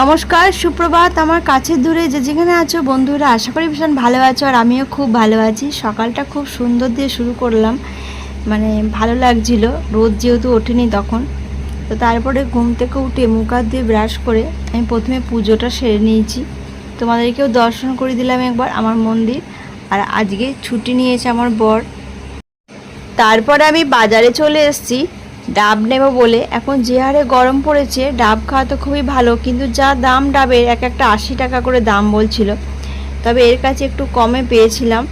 নমস্কার, সুপ্রভাত। আমার কাছের দূরে যে যেখানে আছো বন্ধুরা, আশা করি ভীষণ ভালো আছো আর আমিও খুব ভালো আছি। সকালটা খুব সুন্দর দিয়ে শুরু করলাম, মানে ভালো লাগছিল, রোদ যেহেতু ওঠেনি তখন। তো তারপরে ঘুম থেকে উঠে মুখ হাত দিয়ে ব্রাশ করে আমি প্রথমে পুজোটা সেরে নিয়েছি। তোমাদেরকেও দর্শন করে দিলাম একবার আমার মন্দির। আর আজকে ছুটি নিয়েছে আমার বর। তারপরে আমি বাজারে চলে এসেছি ডাব নেব বলে। এখন যে হারে গরম পড়েছে, ডাব খাওয়া তো খুবই ভালো, কিন্তু যা দাম ডাবের, এক একটা 80 টাকা করে দাম বলছিল। তবে এর কাছে একটু কমে পেয়েছিলাম,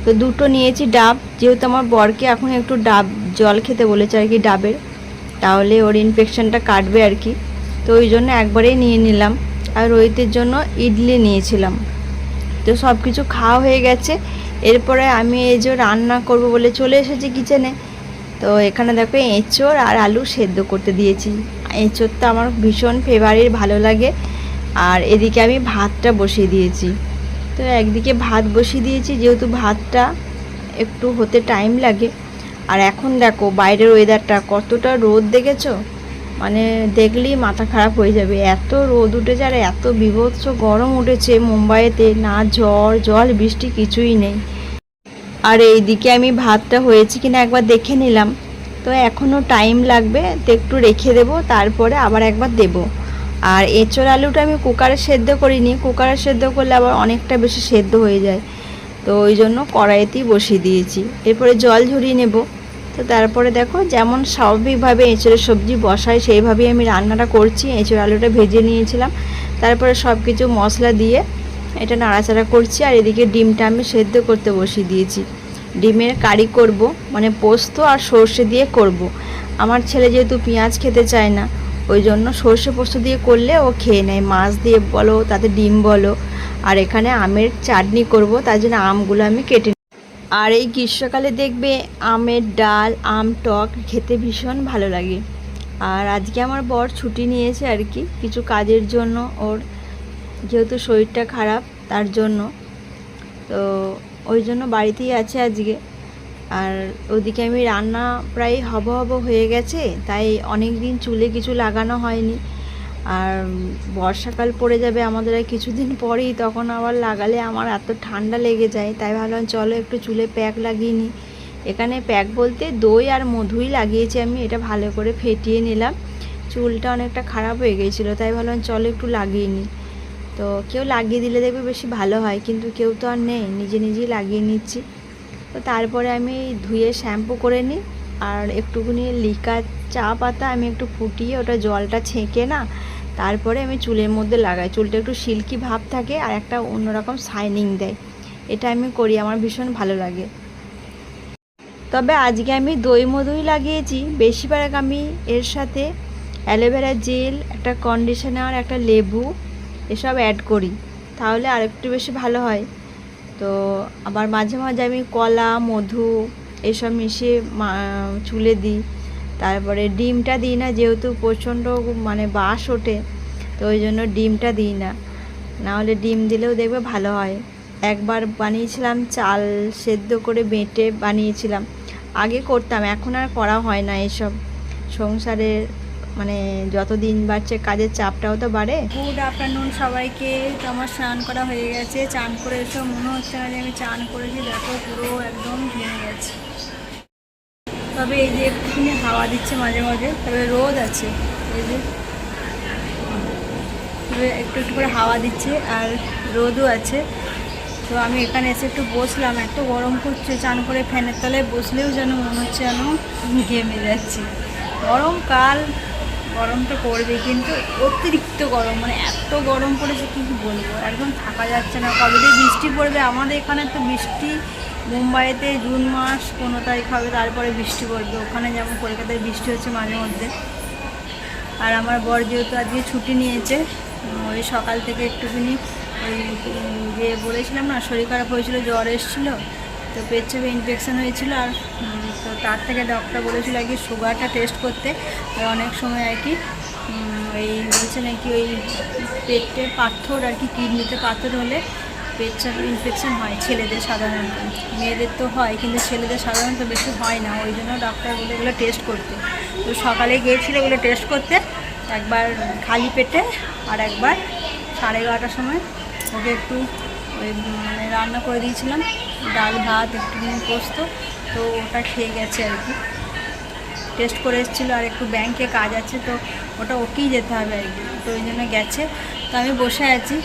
তো দুটো নিয়েছি ডাব। যেহেতু আমার বরকে এখন একটু ডাব জল খেতে বলেছে আর কি, ডাবের, তাহলে ওর ইনফেকশনটা কাটবে আর কি। তো ওই জন্য একবারেই নিয়ে নিলাম। আর রোহিতের জন্য ইডলি নিয়েছিলাম। তো সব কিছু খাওয়া হয়ে গেছে। এরপরে আমি এই যে রান্না করব বলে চলে এসেছি কিচেনে। তো এখানে দেখো এঁচোড় আর আলু সেদ্ধ করতে দিয়েছি। এঁচোড়টা আমার ভীষণ ফেভারিট, ভালো লাগে। আর এদিকে আমি ভাতটা বসিয়ে দিয়েছি। তো একদিকে ভাত বসিয়ে দিয়েছি, যেহেতু ভাতটা একটু হতে টাইম লাগে। আর এখন দেখো বাইরের ওয়েদারটা কতটা রোদ, দেখেছো? মানে দেখলেই মাথা খারাপ হয়ে যাবে, এত রোদ উঠেছে আর এত বীভৎস গরম উঠেছে মুম্বাইতে। না ঝড় জল বৃষ্টি কিছুই নেই। আর এইদিকে আমি ভাতটা হয়েছে কিনা একবার দেখে নিলাম। তো এখনও টাইম লাগবে, তো একটু রেখে দেবো, তারপরে আবার একবার দেব। আর এঁচোড় আলুটা আমি কুকারে সেদ্ধ করিনি, কুকারে সেদ্ধ করলে আবার অনেকটা বেশি সেদ্ধ হয়ে যায়। তো ওই জন্য কড়াইতেই বসিয়ে দিয়েছি। এরপরে জল ঝরিয়ে নেব। তো তারপরে দেখো যেমন স্বাভাবিকভাবে এঁচোড়ের সবজি বসাই সেইভাবেই আমি রান্নাটা করছি। এঁচোড় আলুটা ভেজে নিয়েছিলাম, তারপরে সব কিছু মশলা দিয়ে এটা নাড়াচাড়া করছি। আর এদিকে ডিমটা আমি সেদ্ধ করতে বসিয়ে দিয়েছি। ডিমের কারি করব, মানে পোস্ত আর সর্ষে দিয়ে করব। আমার ছেলে যেহেতু পেঁয়াজ খেতে চায় না, ওই জন্য সর্ষে পোস্ত দিয়ে করলে ও খেয়ে নেয়, মাছ দিয়ে বলো তাতে ডিম বলো। আর এখানে আমের চাটনি করব, তার জন্য আমগুলো আমি কেটে। আর এই গ্রীষ্মকালে দেখবে আমের ডাল, আম টক খেতে ভীষণ ভালো লাগে। আর আজকে আমার বর ছুটি নিয়েছে আর কি, কিছু কাজের জন্য, ওর যেহেতু শরীরটা খারাপ তার জন্য। তো ওই জন্য বাড়িতেই আছে আজকে। আর ওদিকে আমি রান্না প্রায় হব হয়ে গেছে, তাই অনেক দিন চুলে কিছু লাগানো হয়নি। আর বর্ষাকাল পড়ে যাবে আমাদের আর কিছুদিন পরেই, তখন আবার লাগালে আমার এত ঠান্ডা লেগে যায়, তাই ভাবলাম চলো একটু চুলে প্যাক লাগিয়ে নিই। এখানে প্যাক বলতে দই আর মধুই লাগিয়েছি আমি, এটা ভালো করে ফেটিয়ে নিলাম। চুলটা অনেকটা খারাপ হয়ে গিয়েছিলো, তাই ভাবলাম চলো একটু লাগিয়ে নিই। তো কেউ লাগিয়ে দিলে দেখবে বেশি ভালো হয়, কিন্তু কেউ তো আর নেই, নিজে নিজেই লাগিয়ে নিচ্ছি। তো তারপরে আমি ধুয়ে শ্যাম্পু করে নিই। আর একটুখানি লিকা চা পাতা আমি একটু ফুটিয়ে ওটা জলটা ছেঁকে না, তারপরে আমি চুলের মধ্যে লাগাই। চুলটা একটু সিল্কি ভাব থাকে আর একটা অন্যরকম শাইনিং দেয়। এটা আমি করি, আমার ভীষণ ভালো লাগে। তবে আজকে আমি দই মধুই লাগিয়েছি বেশিরভাগ। আমি এর সাথে অ্যালোভেরা জেল, একটা কন্ডিশনার, একটা লেবু এসব অ্যাড করি, তাহলে আরেকটু বেশি ভালো হয়। তো আবার মাঝে মাঝে আমি কলা, মধু এসব মিশিয়ে চুলে দিই। তারপরে ডিমটা দিই না, যেহেতু প্রচণ্ড মানে বাস ওঠে, তো ওই জন্য ডিমটা দিই না, নাহলে ডিম দিলেও দেখবে ভালো হয়। একবার বানিয়েছিলাম, চাল সেদ্ধ করে বেটে বানিয়েছিলাম, আগে করতাম, এখন আর করা হয় না এসব। সংসারের মানে যত দিন বাড়ছে কাজের চাপটাও তো বাড়ে। গুড আফটারনুন সবাইকে। তো আমার স্নান করা হয়ে গেছে, চান করে এসে মনে হচ্ছে না যে আমি চান করেছি, দেখো পুরো একদম ঘেমে গেছে। তবে এই যে একটুখানি হাওয়া দিচ্ছে মাঝে মাঝে, তবে রোদ আছে, এই যে একটু একটু করে হাওয়া দিচ্ছে আর রোদও আছে। তো আমি এখানে এসে একটু বসলাম, এত গরম করছে, চান করে ফ্যানের তলায় বসলেও যেন মনে হচ্ছে যেন ঘেমে যাচ্ছি। গরমকাল, গরমটা পড়বে, কিন্তু অতিরিক্ত গরম, মানে এত গরম পড়েছে কি বলবো, একদম থাকা যাচ্ছে না। কবে দিয়ে বৃষ্টি পড়বে, আমাদের এখানে তো বৃষ্টি মুম্বাইতে জুন মাস 15 তারিখ হবে, তারপরে বৃষ্টি পড়বে। ওখানে যেমন কলকাতায় বৃষ্টি হচ্ছে মাঝে মধ্যে। আর আমার বর যেহেতু আজকে ছুটি নিয়েছে, ওই সকাল থেকে একটুখানি ওই যে বলেছিলাম না শরীর খারাপ হয়েছিল, জ্বর এসেছিলো, তো পেচ্ছাপে ইনফেকশান হয়েছিল। আর তো তার থেকে ডক্টর বলেছিল আর কি সুগারটা টেস্ট করতে। আর অনেক সময় আর কি ওই বলছে নাকি ওই পেটের পাথর আর কি, কিডনিতে পাথর হলে পেচ্ছাপে ইনফেকশান হয় ছেলেদের সাধারণত, মেয়েদের তো হয় কিন্তু ছেলেদের সাধারণত বেশি হয় না। ওই জন্য ডক্টর বলে এগুলো টেস্ট করতে। তো সকালে গিয়েছিল এগুলো টেস্ট করতে, একবার খালি পেটে আর একবার 11:30টার সময় ওকে একটু ওই মানে রান্না করে দিয়েছিলাম, ডাল ভাত একটুখানি পোস্ত, তো ওটা খেয়ে গেছে আর কি। টেস্ট করে এসেছিলো, আর একটু ব্যাংকে কাজ আছে, তো ওটা ওকেই যেতে হবে আর কি, তো ওই জন্য গেছে। তো আমি বসে আছি,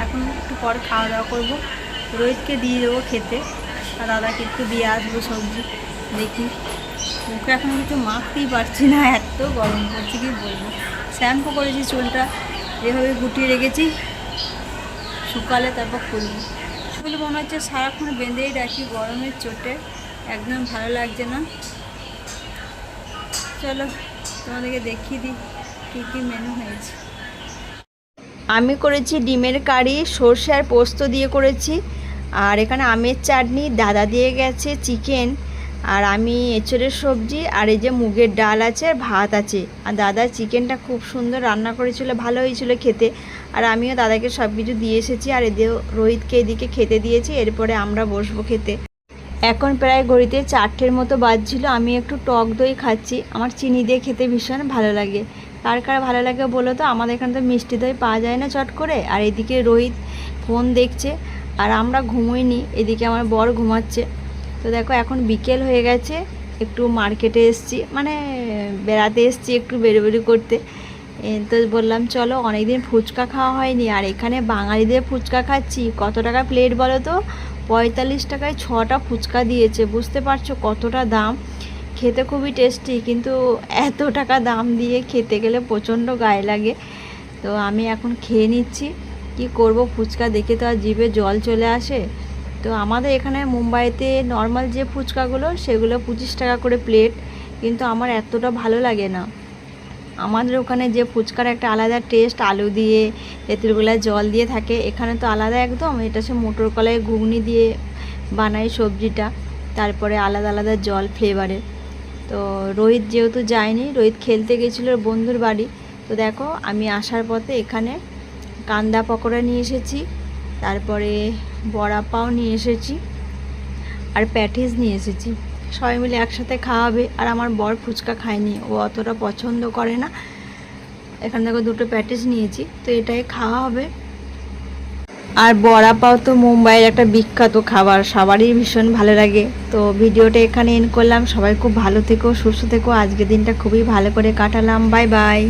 এখন একটু পর খাওয়া দাওয়া করবো, রোহিতকে দিয়ে দেবো খেতে, আর দাদাকে একটু দিয়ে আসবো সবজি। দেখি, মুখে এখন কিছু মাখতেই পারছি না, এত গরম পড়ছে কি বলবো। শ্যাম্পু করেছি, চুলটা এভাবে গুটিয়ে রেখেছি, শুকালে তারপর খুলবো। চুল মনে হচ্ছে সারাক্ষণ বেঁধেই রাখি, গরমের চোটে একদম ভালো লাগছে না। চলো তোমাদেরকে দেখিয়ে দিই কী কী মেনু হয়েছে। আমি করেছি ডিমের কারি, সর্ষে আর পোস্ত দিয়ে করেছি, আর এখানে আমের চাটনি, দাদা দিয়ে গেছে চিকেন, আর আমি এঁচড়ের সবজি, আর এই যে মুগের ডাল আছে আর ভাত আছে। আর দাদা চিকেনটা খুব সুন্দর রান্না করেছিল, ভালো হয়েছিল খেতে, আর আমিও দাদাকে সব কিছু দিয়ে এসেছি, আর এদিকে রোহিতকে এদিকে খেতে দিয়েছি, এরপরে আমরা বসবো খেতে। এখন প্রায় ঘড়িতে 4টের মতো বাজছিল। আমি একটু টক দই খাচ্ছি, আমার চিনি দিয়ে খেতে ভীষণ ভালো লাগে। কার কার ভালো লাগে বলো তো, আমাদের এখানে তো মিষ্টি দই পাওয়া যায় না চট করে। আর এদিকে রোহিত ফোন দেখছে, আর আমরা ঘুমোইনি, এদিকে আমার বর ঘুমাচ্ছে। তো দেখো এখন বিকেল হয়ে গেছে, একটু মার্কেটে এসছি, মানে বেড়াতে এসছি একটু বেরোবেরি করতে। তো বললাম চলো, অনেকদিন ফুচকা খাওয়া হয়নি, আর এখানে বাঙালিদের ফুচকা খাচ্ছি। কত টাকা প্লেট বলো তো? 45 টাকায় 6টা ফুচকা দিয়েছে, বুঝতে পারছো কতটা দাম। খেতে খুবই টেস্টি, কিন্তু এত টাকা দাম দিয়ে খেতে গেলে প্রচণ্ড গায়ে লাগে। তো আমি এখন খেয়ে নিচ্ছি, কি করব, ফুচকা দেখে তো আর জিভে জল চলে আসে। তো আমাদের এখানে মুম্বাইতে নর্মাল যে ফুচকাগুলো সেগুলো 25 টাকা করে প্লেট, কিন্তু আমার এতটা ভালো লাগে না। আমাদের ওখানে যে ফুচকার একটা আলাদা টেস্ট, আলু দিয়ে তেঁতুলগুলায় জল দিয়ে থাকে, এখানে তো আলাদা একদম। এটা সে মোটর কলাই ঘুগনি দিয়ে বানায় সবজিটা, তারপরে আলাদা আলাদা জল ফ্লেভারের। তো রোহিত যেহেতু যায়নি, রোহিত খেলতে গেছিলো বন্ধুর বাড়ি। তো দেখো আমি আসার পথে এখানে কান্দা পকোড়া নিয়ে এসেছি, তারপরে বড়া পাও নিয়ে এসেছি, আর প্যাটিস নিয়ে এসেছি। সবাই মিলে একসাথে খাওয়াবে। আর আমার বর ফুচকা খায়নি, ও অতটা পছন্দ করে না। এখান থেকে 2টো প্যাটিস নিয়েছি, তো এটাই খাওয়া হবে। আর বড়া পাও তো মুম্বাইয়ের একটা বিখ্যাত খাবার, সবারই ভীষণ ভালো লাগে। তো ভিডিওটা এখানে এন্ড করলাম। সবাই খুব ভালো থেকো, সুস্থ থেকো। আজকের দিনটা খুবই ভালো করে কাটালাম। Bye bye.